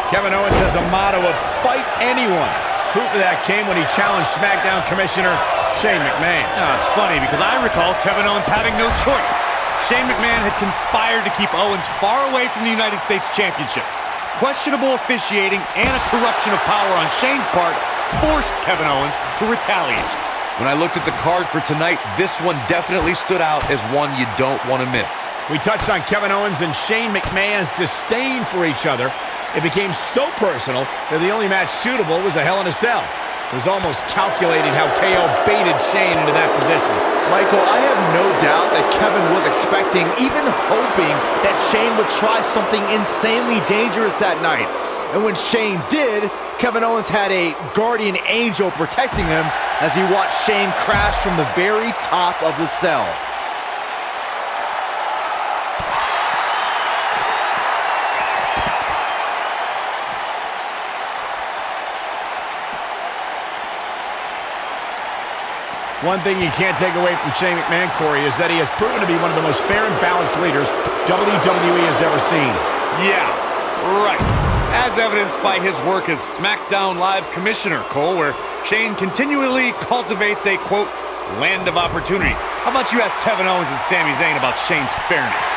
Kevin Owens has a motto of fight anyone. Proof of that came when he challenged SmackDown Commissioner Shane McMahon. It's funny because I recall Kevin Owens having no choice. Shane McMahon had conspired to keep Owens far away from the United States Championship. Questionable officiating and a corruption of power on Shane's part forced Kevin Owens to retaliate. When I looked at the card for tonight, this one definitely stood out as one you don't want to miss. We touched on Kevin Owens and Shane McMahon's disdain for each other. It became so personal that the only match suitable was a Hell in a Cell. It was almost calculated how KO baited Shane into that position. Michael, I have no doubt that Kevin was expecting, even hoping, that Shane would try something insanely dangerous that night. And when Shane did, Kevin Owens had a guardian angel protecting him as he watched Shane crash from the very top of the cell. One thing you can't take away from Shane McMahon, Corey, is that he has proven to be one of the most fair and balanced leaders WWE has ever seen. Yeah, right. As evidenced by his work as SmackDown Live Commissioner, Cole, where Shane continually cultivates a, quote, land of opportunity. How about you ask Kevin Owens and Sami Zayn about Shane's fairness?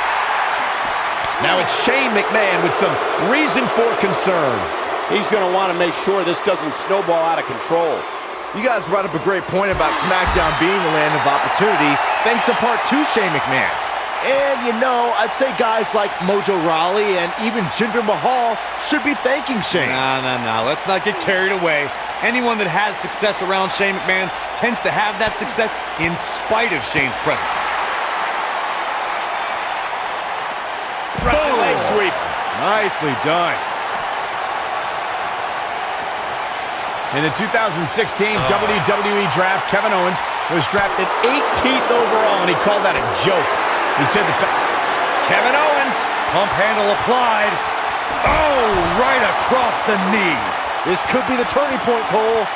Now it's Shane McMahon with some reason for concern. He's going to want to make sure this doesn't snowball out of control. You guys brought up a great point about SmackDown being the land of opportunity, thanks in part to Shane McMahon. And, you know, I'd say guys like Mojo Rawley and even Jinder Mahal should be thanking Shane. No. Let's not get carried away. Anyone that has success around Shane McMahon tends to have that success in spite of Shane's presence. Russian leg sweep. Nicely done. In the 2016 WWE Draft, Kevin Owens was drafted 18th overall, and he called that a joke. He said Kevin Owens. Pump handle applied. Oh, right across the knee. This could be the turning point, Cole.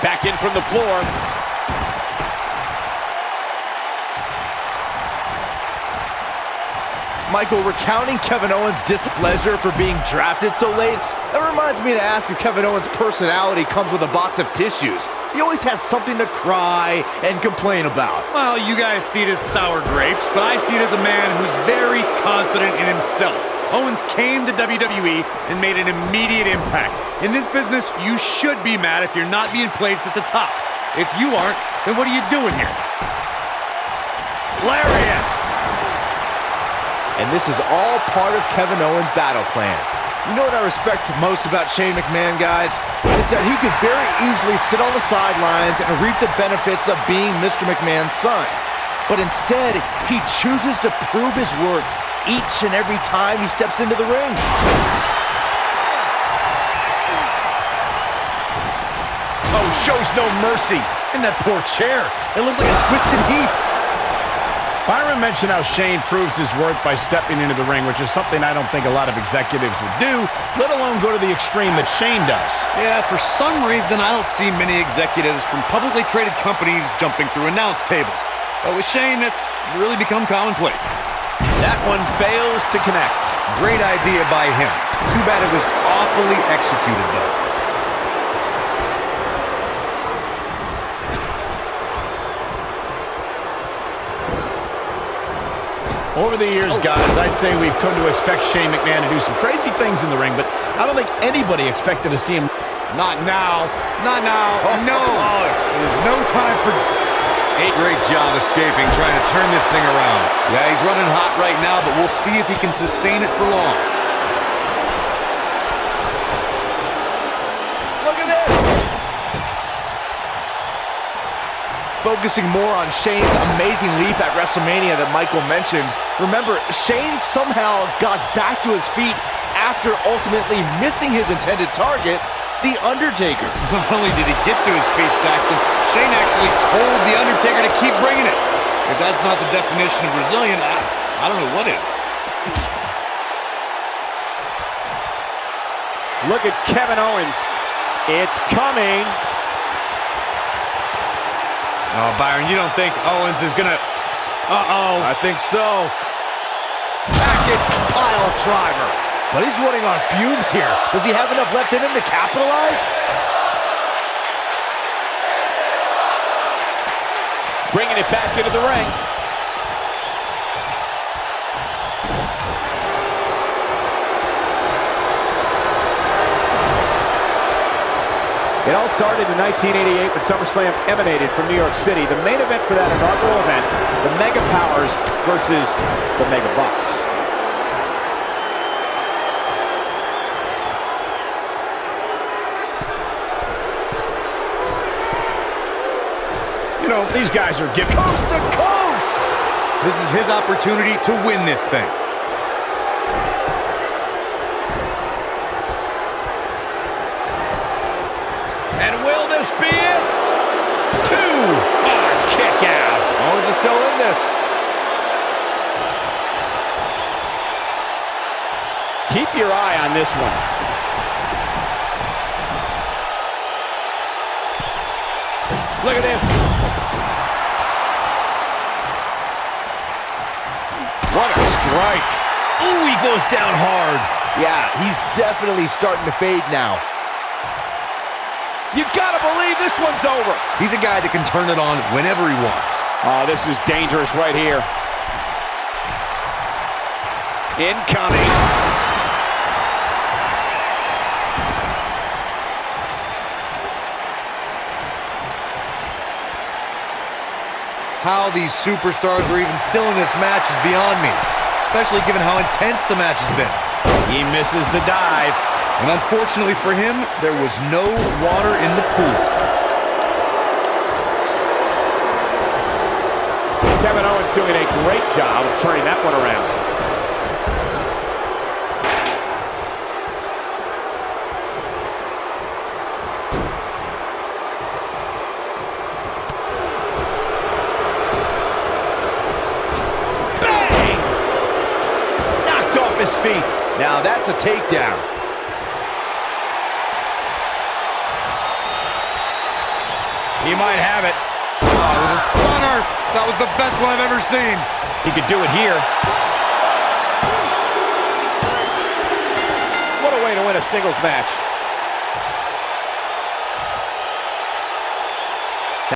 Back in from the floor. Michael, recounting Kevin Owens' displeasure for being drafted so late, that reminds me to ask if Kevin Owens' personality comes with a box of tissues. He always has something to cry and complain about. Well, you guys see it as sour grapes, but I see it as a man who's very confident in himself. Owens came to WWE and made an immediate impact. In this business, you should be mad if you're not being placed at the top. If you aren't, then what are you doing here? Lariat! And this is all part of Kevin Owens' battle plan. You know what I respect most about Shane McMahon, guys? Is that he could very easily sit on the sidelines and reap the benefits of being Mr. McMahon's son. But instead, he chooses to prove his worth each and every time he steps into the ring. Oh, shows no mercy. In that poor chair. It looks like a twisted heap. Byron mentioned how Shane proves his worth by stepping into the ring, which is something I don't think a lot of executives would do, let alone go to the extreme that Shane does. Yeah, for some reason, I don't see many executives from publicly traded companies jumping through announce tables. But with Shane, that's really become commonplace. That one fails to connect. Great idea by him. Too bad it was awfully executed, though. Over the years, guys, I'd say we've come to expect Shane McMahon to do some crazy things in the ring, but I don't think anybody expected to see him. Not now. Not now. No. There's no time for... A great job escaping, trying to turn this thing around. Yeah, he's running hot right now, but we'll see if he can sustain it for long. Look at this! Focusing more on Shane's amazing leap at WrestleMania that Michael mentioned. Remember, Shane somehow got back to his feet after ultimately missing his intended target, The Undertaker. Not only did he get to his feet, Saxton, Shane actually told The Undertaker to keep bringing it. If that's not the definition of resilient, I don't know what is. Look at Kevin Owens. It's coming. Oh, Byron, you don't think Owens is gonna... Uh-oh. I think so. Package pile driver. But he's running on fumes here. Does he have enough left in him to capitalize? Bringing it back into the ring. It all started in 1988 when SummerSlam emanated from New York City. The main event for that inaugural event, the Mega Powers versus the Mega Bucks. You know, these guys are giving Coast to coast! This is his opportunity to win this thing. And will this be it? 2. Hard kick out. Owens is still in this. Keep your eye on this one. Look at this. What a strike. Ooh, he goes down hard. Yeah, he's definitely starting to fade now. You gotta believe this one's over. He's a guy that can turn it on whenever he wants. Oh, this is dangerous right here. Incoming. How these superstars are even still in this match is beyond me, especially given how intense the match has been. He misses the dive. And unfortunately for him, there was no water in the pool. Kevin Owens doing a great job of turning that one around. Bang! Knocked off his feet. Now that's a takedown. He might have it. Oh, it was a stunner. That was the best one I've ever seen. He could do it here. What a way to win a singles match.